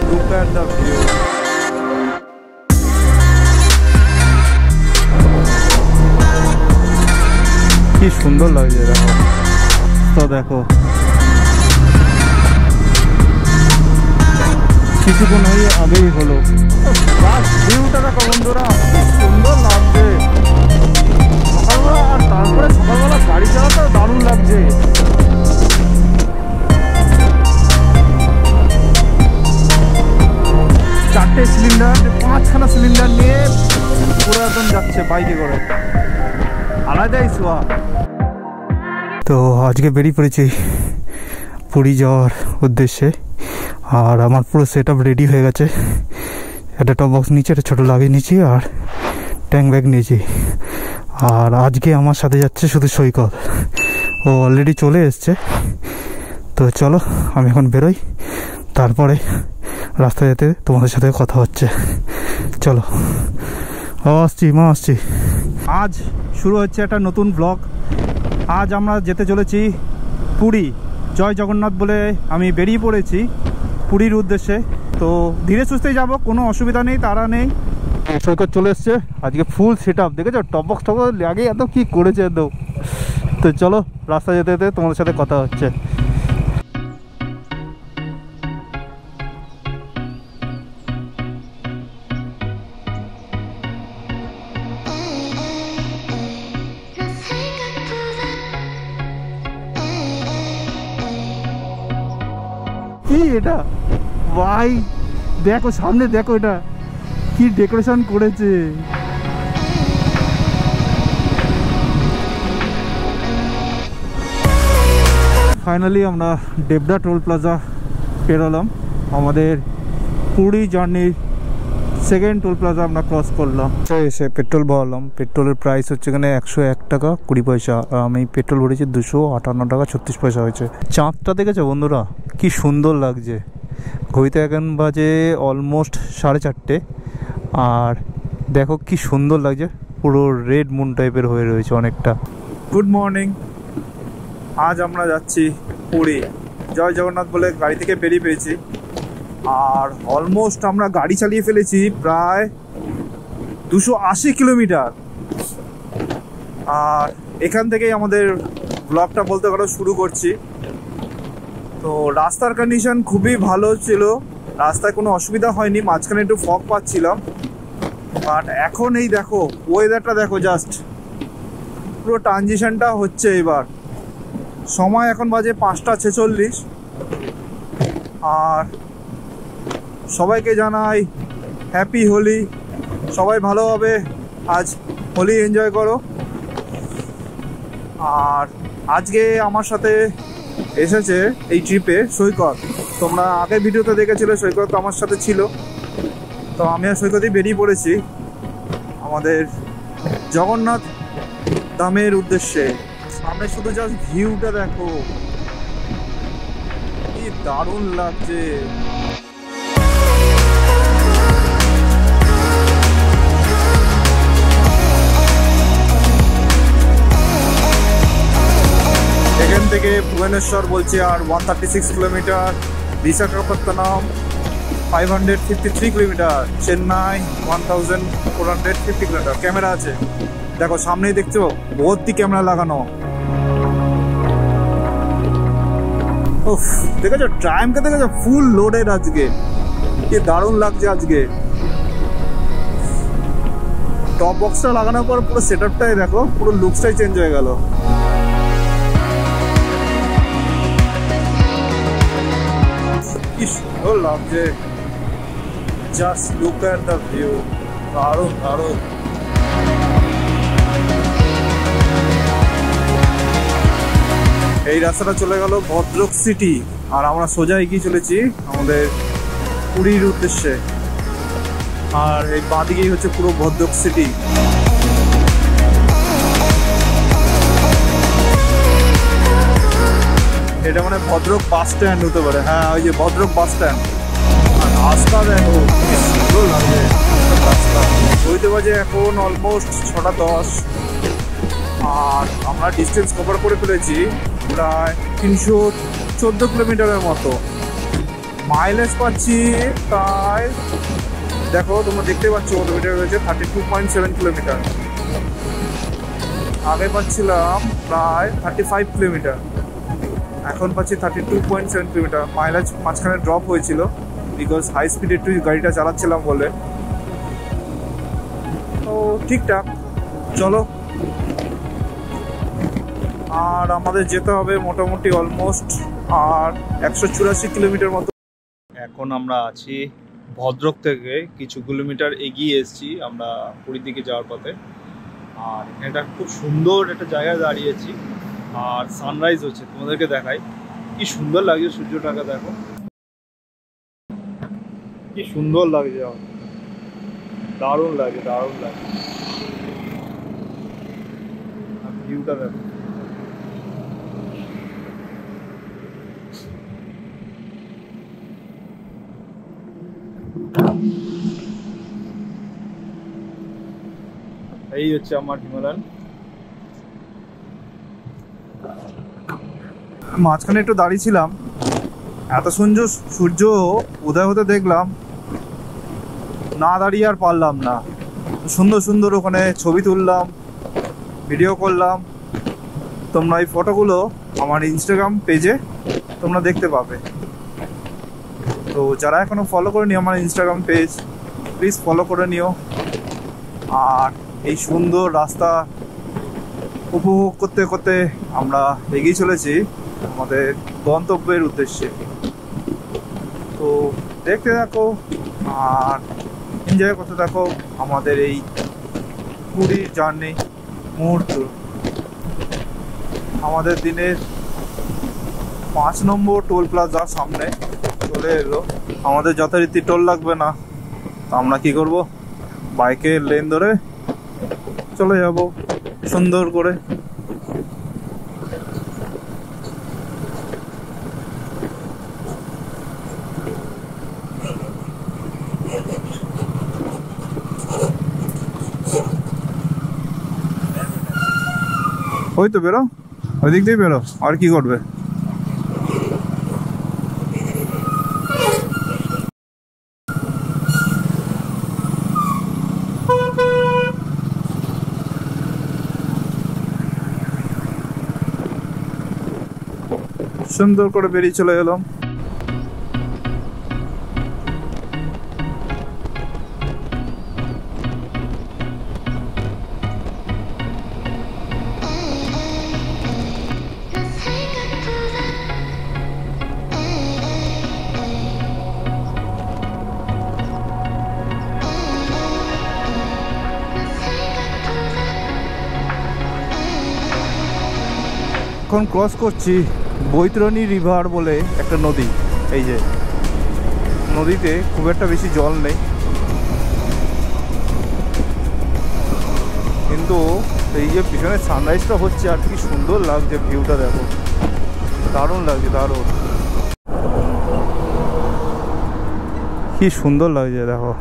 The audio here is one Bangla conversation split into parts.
Look at the view. কি সুন্দর লাগছে দেখো, তো দেখো কিছুক্ষণ হয়ে আগেই হলো। ভিউটা দেখো বন্ধুরা, সুন্দর লাগছে সকালবেলা, আর তারপরে সকালবেলা গাড়ি চালাতে দারুণ লাগছে। চারটে সিলিন্ডার, 5খানা সিলিন্ডার নিয়ে পুরো একদম যাচ্ছে বাইকে করে, আলাদাই সোয়া। তো আজকে বেরিয়ে পড়েছি পুরী যাওয়ার উদ্দেশ্যে, আর আমার পুরো সেট আপ রেডি হয়ে গেছে। একটা টপ বক্স নিচে, একটা ছোটো লাগিয়ে নিয়েছি, আর ট্যাঙ্ক ব্যাগ নিয়েছি। আর আজকে আমার সাথে যাচ্ছে শুধু সৈকত, ও অলরেডি চলে এসছে। তো চলো আমি এখন বেরোই, তারপরে রাস্তায় যেতে তোমাদের সাথে কথা হচ্ছে। চলো আসছি। আজ শুরু হচ্ছে একটা নতুন ব্লগ। আজ আমরা যেতে চলেছি পুরী, জয় জগন্নাথ বলে আমি বেরিয়ে পড়েছি পুরীর উদ্দেশ্যে। তো ধীরে সুস্থেই যাব, কোনো অসুবিধা নেই, তারা নেই। সৈকত চলে এসছে, আজকে ফুল সেট আপ দেখেছো, টপ বক্স লাগে এত কি করেছে এত। তো চলো রাস্তা যেতে যেতে তোমাদের সাথে কথা হচ্ছে। কি এটা ভাই, দেখো সামনে, দেখো এটা কি ডেকোরেশন করেছে। ফাইনালি আমরা দেবদা টোল প্লাজা পেরোলাম। আমাদের পুরী জার্নির সেকেন্ড টোল প্লাজা আমরা ক্রস করলাম। এসে পেট্রোল ভরালাম। পেট্রোলের প্রাইস হচ্ছে এখানে 101 টাকা 20 পয়সা। আমি পেট্রোল ভরেছি 258 টাকা 36 পয়সা হয়েছে। চাঁদটা দেখেছো বন্ধুরা, কি সুন্দর লাগছে। ঘড়িতে এখন বাজে অলমোস্ট 4:30, আর দেখো কি সুন্দর লাগছে, পুরো রেড মুন টাইপের হয়ে রয়েছে অনেকটা। গুড মর্নিং, আজ আমরা যাচ্ছি পুরী, জয় জগন্নাথ বলে গাড়ি থেকে বেরিয়ে পেয়েছি। আর অলমোস্ট আমরা গাড়ি চালিয়ে ফেলেছি প্রায় 280 কিলোমিটার। আর এখান থেকেই আমাদের ব্লগটা বলতে পারো শুরু করছি। তো রাস্তার কন্ডিশন খুবই ভালো ছিল, রাস্তায় কোনো অসুবিধা হয়নি, মাঝখানে একটু ফগ পাচ্ছিলাম। বাট এখন এই দেখো ওয়েদারটা দেখো, জাস্ট পুরো ট্রানজিশনটা হচ্ছে এবার। সময় এখন বাজে 5:46। আর সবাইকে জানাই হ্যাপি হোলি, সবাই ভালোভাবে আজ হোলি এনজয় করো। আর আজকে আমার সাথে এসেছে এই ট্রিপে সৈকত। তোমরা আগের ভিডিওতে দেখেছিলে সৈকত আমার সাথে ছিল। তো আমি আর সৈকতই বেরিয়ে পড়েছি আমাদের জগন্নাথ ধামের উদ্দেশ্যে। সামনে শুধু জাস্ট ভিউটা দেখো, কি দারুণ লাগছে। এখান থেকে ভুবনেশ্বর বলছে আর 136 kilometre, Visakhapatnam 553 kilometre, Chennai 1450 kilometre. Camera আছে দেখো সামনেই, দেখছো ভর্তি ক্যামেরা লাগানো। উফ, দেখেছো ট্রায়ামকে দেখেছো, ফুল লোডেড আজকে, কি দারুণ লাগছে আজকে। টপ বক্সটা লাগানোর পর পুরো সেটআপটাই দেখো, পুরো লুকসটাই চেঞ্জ হয়ে গেল। কি সুন্দর লাগছে, just look at the view, দারুণ দারুণ। এই রাস্তাটা চলে গেল ভদ্রক সিটি। আর আমরা সোজা এগিয়ে চলেছি আমাদের পুরীর উদ্দেশ্যে। আর এই বাঁদিকেই হচ্ছে পুরো ভদ্রক সিটি। এটা মানে ভদ্রক বাস স্ট্যান্ড হতে পারে। হ্যাঁ, ওই যে ভদ্রক বাস স্ট্যান্ড। আর রাস্তা দেখো কি সুন্দর লাগবে রাস্তা। বইতে বাজে এখন অলমোস্ট 6:10। আর আমরা ডিস্টেন্স কভার করে ফেলেছি প্রায় 314 কিলোমিটারের মতো। মাইলেজ পাচ্ছি প্রায়, দেখো তোমরা দেখতে পাচ্ছ কিলোমিটার রয়েছে 32.7 কিলোমিটার। আগে পাচ্ছিলাম প্রায় 35 কিলোমিটার, এখন পাচ্ছি 32.7 কিলোমিটার। মাইলেজ মাঝখানে ড্রপ হয়েছিল বিকজ হাই স্পিডে একটু গাড়িটা চালাচ্ছিলাম বলে। তো ঠিকঠাক, চলো। আর আমাদের যেতে হবে মোটামুটি অলমোস্ট আর 184 কিলোমিটার মতো। এখন আমরা আছি ভদ্রক থেকে কিছু কিলোমিটার এগিয়ে এসেছি আমরা পুরীর দিকে যাওয়ার পথে। আর এটা খুব সুন্দর একটা জায়গায় দাঁড়িয়েছি আর সানরাইজ হচ্ছে, তোমাদেরকে দেখাই কি সুন্দর লাগছে। সূর্যটাকে দেখো কি সুন্দর লাগছে, দারুণ লাগে দারুণ লাগে। আর ভিউটা দেখো। এই হচ্ছে আমার হিমালয়ান। মাঝখানে একটু দাঁড়িয়েছিলাম, এত সুন্দর সূর্য উদয় হতে দেখলাম, না দাঁড়িয়ে আর পারলাম না। সুন্দর সুন্দর ওখানে ছবি তুললাম, ভিডিও করলাম। তোমরা এই ফটোগুলো আমার ইনস্টাগ্রাম পেজে তোমরা দেখতে পাবে। তো যারা এখনো ফলো করে নিও আমার ইনস্টাগ্রাম পেজ, প্লিজ ফলো করে নিও। আর এই সুন্দর রাস্তা উপভোগ করতে করতে আমরা এগিয়ে চলেছি আমাদের গন্তব্যের উদ্দেশ্যে। তো দেখতে থাকো আর এনজয় করতে থাকো আমাদের এই পুরীর জার্নি মুহূর্ত। আমাদের দিনের 5 নম্বর টোল প্লাজার সামনে চলে এলো। আমাদের যথারীতি টোল লাগবে না, তো আমরা কি করব, বাইকের লেন ধরে চলে যাব সুন্দর করে। ওই তো বেরো, ওই দিক দিয়ে বেরো, আর কি করবে। সুন্দর করে বেরিয়ে চলে এলাম। এখন ক্রস করছি বৈতরণী রিভার বলে একটা নদী। এই যে নদীতে খুব একটা বেশি জল নেই, কিন্তু এই যে পিছনে সানরাইজটা হচ্ছে আর কি সুন্দর লাগছে। ভিউটা দেখো, দারুণ লাগছে, দারুণ, কি সুন্দর লাগছে দেখো।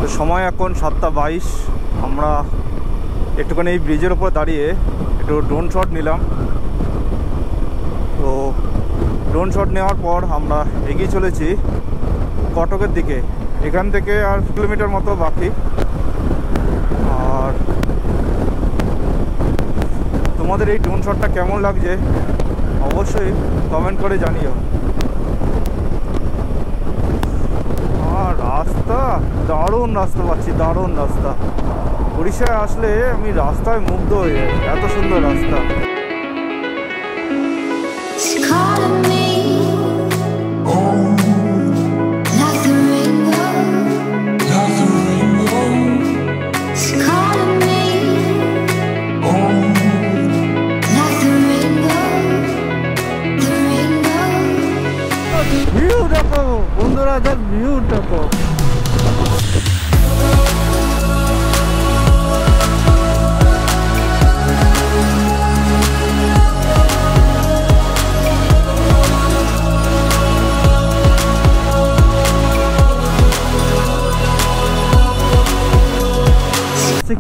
তো সময় এখন 7:22। আমরা একটুখানি এই ব্রিজের উপর দাঁড়িয়ে একটু ড্রোন শট নিলাম। তো ড্রোন শট নেওয়ার পর আমরা এগিয়ে চলেছি কটকের দিকে। এখান থেকে আর কিলোমিটার মতো বাকি। আর তোমাদের এই ড্রোন শটটা কেমন লাগছে অবশ্যই কমেন্ট করে জানিও। আর রাস্তা দারুণ রাস্তা পাচ্ছি, দারুণ রাস্তা। উড়িষ্যায় আসলে আমি রাস্তায় মুগ্ধ হয়ে যাই, এত সুন্দর রাস্তা। ভিউ দেখো বন্ধুরা, ভিউ দেখো।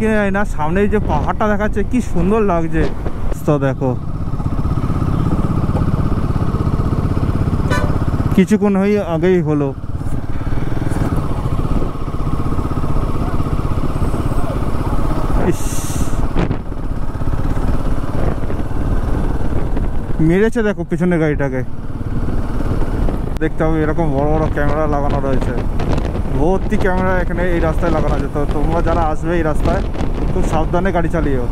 কিনে যায় না, সামনে যে পাহাড়টা দেখাচ্ছে কি সুন্দর লাগছে। তো দেখো কিছুক্ষণ হয়ে আগেই হলো। মেরেছে দেখো পিছনের গাড়িটাকে। দেখতে হবে এরকম বড় বড় ক্যামেরা লাগানো রয়েছে, ভর্তি ক্যামেরা এখানে এই রাস্তায় লাগানো আছে। তো তোমরা যারা আসবে এই রাস্তায় খুব সাবধানে গাড়ি চালিও।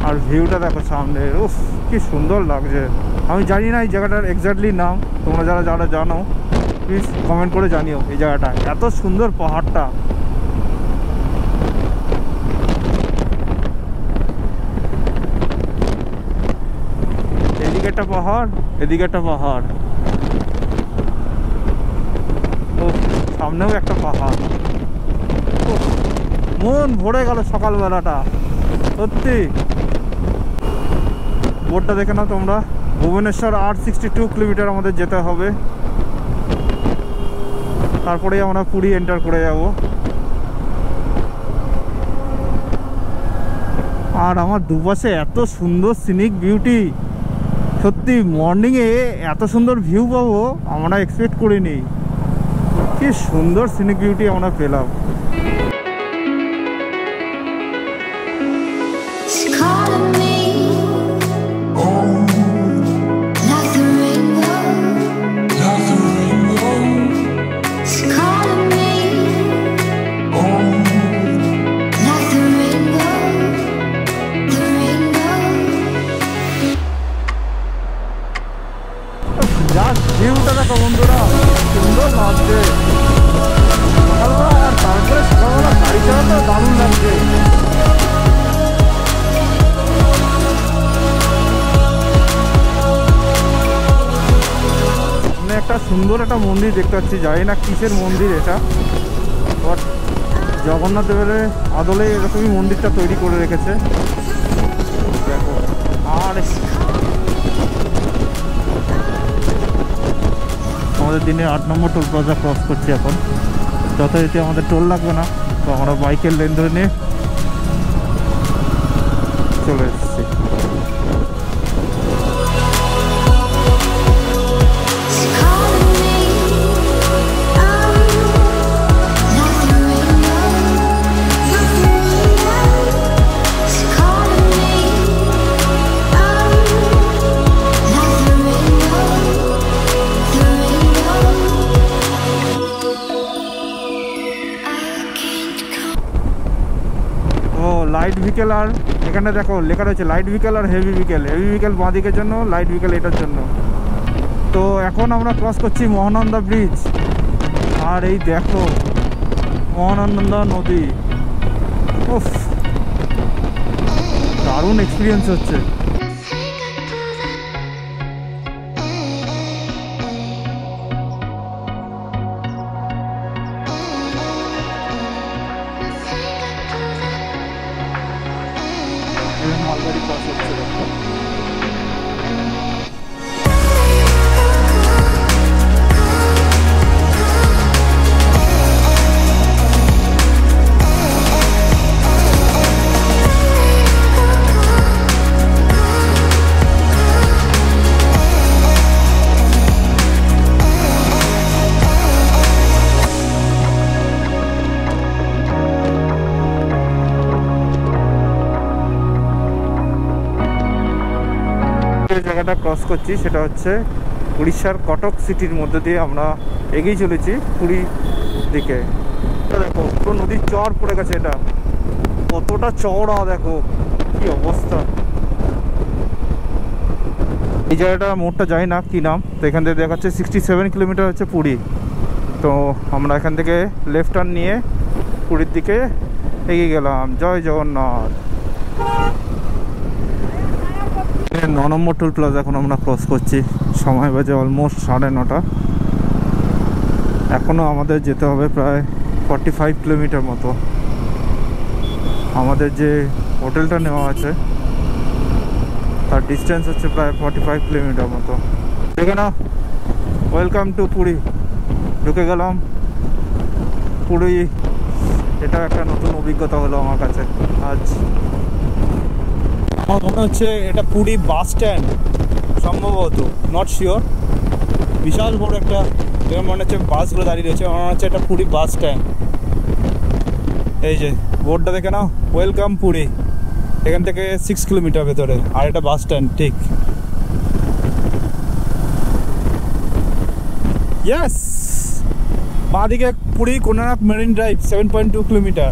আর ভিউটা দেখো সামনে, উফ কি সুন্দর লাগছে। আমি জানি না এই জায়গাটার এক্স্যাক্টলি নাম, তোমরা যারা যারা জানো প্লিজ কমেন্ট করে জানিও এই জায়গাটা। এত সুন্দর পাহাড়টা। এদিকে একটা পাহাড়, এদিকে একটা পাহাড়, ও সামনেও একটা পাহাড়। মন ভরে গেল সকালবেলাটা সত্যি। বোর্ডটা দেখে নাও তোমরা, ভুবনেশ্বর 862 কিলোমিটার আমাদের যেতে হবে, তারপরে আমরা পুরী এন্টার করে যাব। আর আমার দুপাশে এত সুন্দর সিনিক বিউটি, সত্যি মর্নিংয়ে এত সুন্দর ভিউ পাবো আমরা এক্সপেক্ট করিনি। কি সুন্দর সিনিক বিউটি আমরা পেলাম। ভিউটা দেখো বন্ধুরা, সুন্দর লাগছে সকালবেলা। আর তারপরে সকালবেলা গাড়ি চালাতে দারুণ লাগছে। সামনে একটা সুন্দর একটা মন্দির দেখতে পাচ্ছি, জানি না কিসের মন্দির এটা, বাট জগন্নাথ দেবের আদলে এরকমই মন্দিরটা তৈরি করে রেখেছে দেখো। আর আমাদের দিনে 8 নম্বর টোল প্লাজা ক্রস করছি এখন। যথারীতি আমাদের টোল লাগবে না, তো আমরা বাইকের লেন ধরে নিয়ে চলে এসেছি। লাইট ভিকেল, আর এখানে দেখো লেখা রয়েছে লাইট ভিকেল আর হেভি ভিকেল। হেভি ভিকেল বাঁ দিকের জন্য, লাইট ভিকেল এটার জন্য। তো এখন আমরা ক্রস করছি মহানন্দা ব্রিজ। আর এই দেখো মহানন্দা নদী, উফ দারুণ এক্সপিরিয়েন্স হচ্ছে। মালগাড়ি ক্রস হচ্ছে। যে জায়গাটা ক্রস করছি সেটা হচ্ছে উড়িষ্যার কটক সিটির মধ্যে দিয়ে আমরা এগিয়ে চলেছি পুরী দিকে। দেখো পুরো নদীর চর পড়ে গেছে, এটা কতটা চওড়া, দেখো কি অবস্থা। এই জায়গাটা মোড়টা যাই না কি নাম, তো এখান থেকে দেখাচ্ছে 67 কিলোমিটার হচ্ছে পুরী। তো আমরা এখান থেকে লেফট টার্ন নিয়ে পুরীর দিকে এগিয়ে গেলাম। জয় জগন্নাথ। 9 নম্বর টোল প্লাজা এখন আমরা ক্রস করছি। সময় বাজে অলমোস্ট 9:30। এখনও আমাদের যেতে হবে প্রায় 45 কিলোমিটার মতো। আমাদের যে হোটেলটা নেওয়া আছে তার ডিস্টেন্স হচ্ছে প্রায় 45 কিলোমিটার মতো। দেখে না, ওয়েলকাম টু পুরী। ঢুকে গেলাম পুরী। এটা একটা নতুন অভিজ্ঞতা হলো আমার কাছে আজ। আমার মনে হচ্ছে এটা পুরী বাস স্ট্যান্ড সম্ভবত, নট শিওর। বিশাল বড় একটা, যেমন মনে হচ্ছে বাসগুলো দাঁড়িয়ে রয়েছে, মনে হচ্ছে এটা পুরী বাস স্ট্যান্ড। এই যে বোর্ডটা দেখে নাও, ওয়েলকাম পুরী। এখান থেকে 6 কিলোমিটার ভেতরে, আর এটা বাস স্ট্যান্ড ঠিক। ইয়েস, বাঁদিকে Puri Konark marine drive 7.2 kilometre,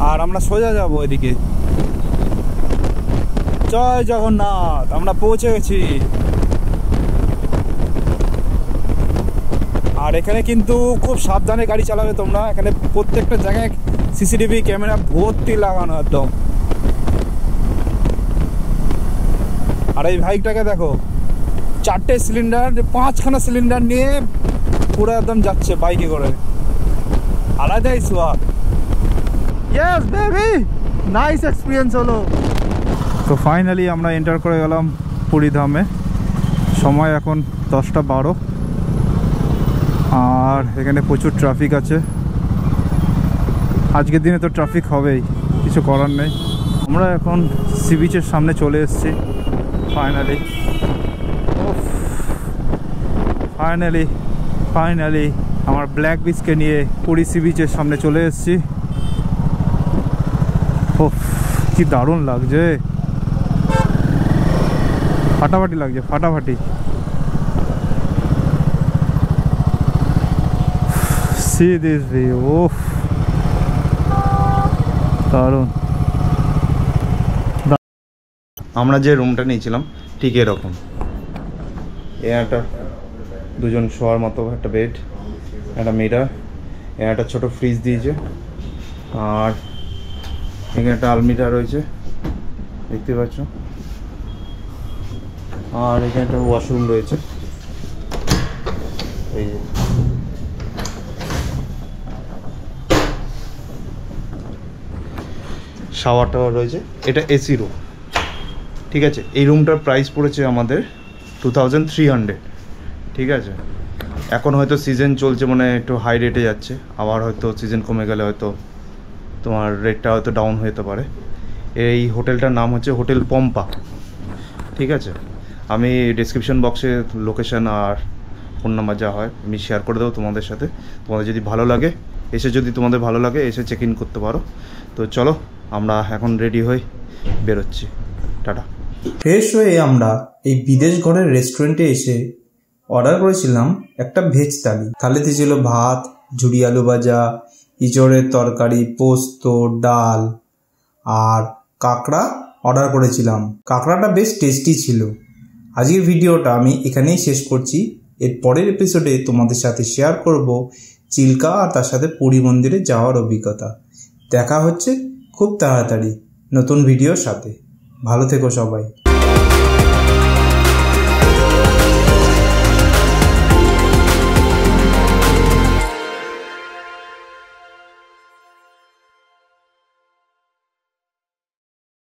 আর আমরা সোজা যাবো এদিকে। জয় জগন্নাথ, আমরা পৌঁছে গেছি। আর এখানে কিন্তু খুব সাবধানে গাড়ি চালাবে তোমরা। এখানে প্রত্যেকটা জায়গায় সিসিটিভি ক্যামেরা ভর্তি লাগানো একদম। আর এই বাইকটাকে দেখো, 4টে সিলিন্ডার, 5খানা সিলিন্ডার নিয়ে পুরো একদম যাচ্ছে বাইকে করে। আলাদাই সোয়াদ। ইয়েস বেবি, নাইস এক্সপিরিয়েন্স হলো। তো ফাইনালি আমরা এন্টার করে গেলাম পুরী ধামে। সময় এখন 10:12, আর এখানে প্রচুর ট্রাফিক আছে। আজকের দিনে তো ট্রাফিক হবেই, কিছু করার নেই। আমরা এখন সি বিচের সামনে চলে এসেছি ফাইনালি। ফাইনালি আমার ব্ল্যাক বিচকে নিয়ে পুরী সি বিচের সামনে চলে এসেছি। কি দারুণ লাগছে, ফাটাফাটি লাগছে, ফাটাফাটি। See this view, দারুণ। আমরা যে রুমটা নিয়েছিলাম ঠিক এরকম, একটা 2জন শোয়ার মতো একটা বেড, একটা মিরার, একটা ছোট ফ্রিজ দিয়েছে, আর এখানে একটা আলমিরা রয়েছে দেখতে পাচ্ছ, আর এখানে একটা ওয়াশরুম রয়েছে। এই যে শাওয়ার টাওয়ার রয়েছে। এটা এসি রুম, ঠিক আছে। এই রুমটার প্রাইস পড়েছে আমাদের 2300, ঠিক আছে। এখন হয়তো সিজন চলছে, মানে একটু হাই রেটে যাচ্ছে, আবার হয়তো সিজন কমে গেলে হয়তো তোমার রেটটা হয়তো ডাউন হতে পারে। এই হোটেলটার নাম হচ্ছে হোটেল পম্পা, ঠিক আছে। আমি ডেসক্রিপশন বক্সে লোকেশন আর ফোন নাম্বার যা হয় আমি শেয়ার করে দেবো তোমাদের সাথে। তোমাদের যদি ভালো লাগে, যদি তোমাদের ভালো লাগে এসে চেক ইন করতে পারো। তো চলো আমরা এখন রেডি হয়ে বেরোচ্ছি। টাটা। ফ্রেশ হয়ে আমরা এই বিদেশ ঘরের রেস্টুরেন্টে এসে অর্ডার করেছিলাম একটা ভেজ থালি। থালিতে ছিল ভাত, ঝুরি আলু ভাজা, ইঁচড়ের তরকারি, পোস্ত, ডাল আর কাঁকড়া অর্ডার করেছিলাম। কাঁকড়াটা বেশ টেস্টি ছিল। আজকের ভিডিওটা আমি এখানেই শেষ করছি। এর পরের এপিসোডে তোমাদের সাথে শেয়ার করব চিল্কা আর তার সাথে পুরী মন্দিরে যাওয়ার অভিজ্ঞতা। দেখা হচ্ছে খুব তাড়াতাড়ি নতুন ভিডিওর সাথে। ভালো থেকো সবাই।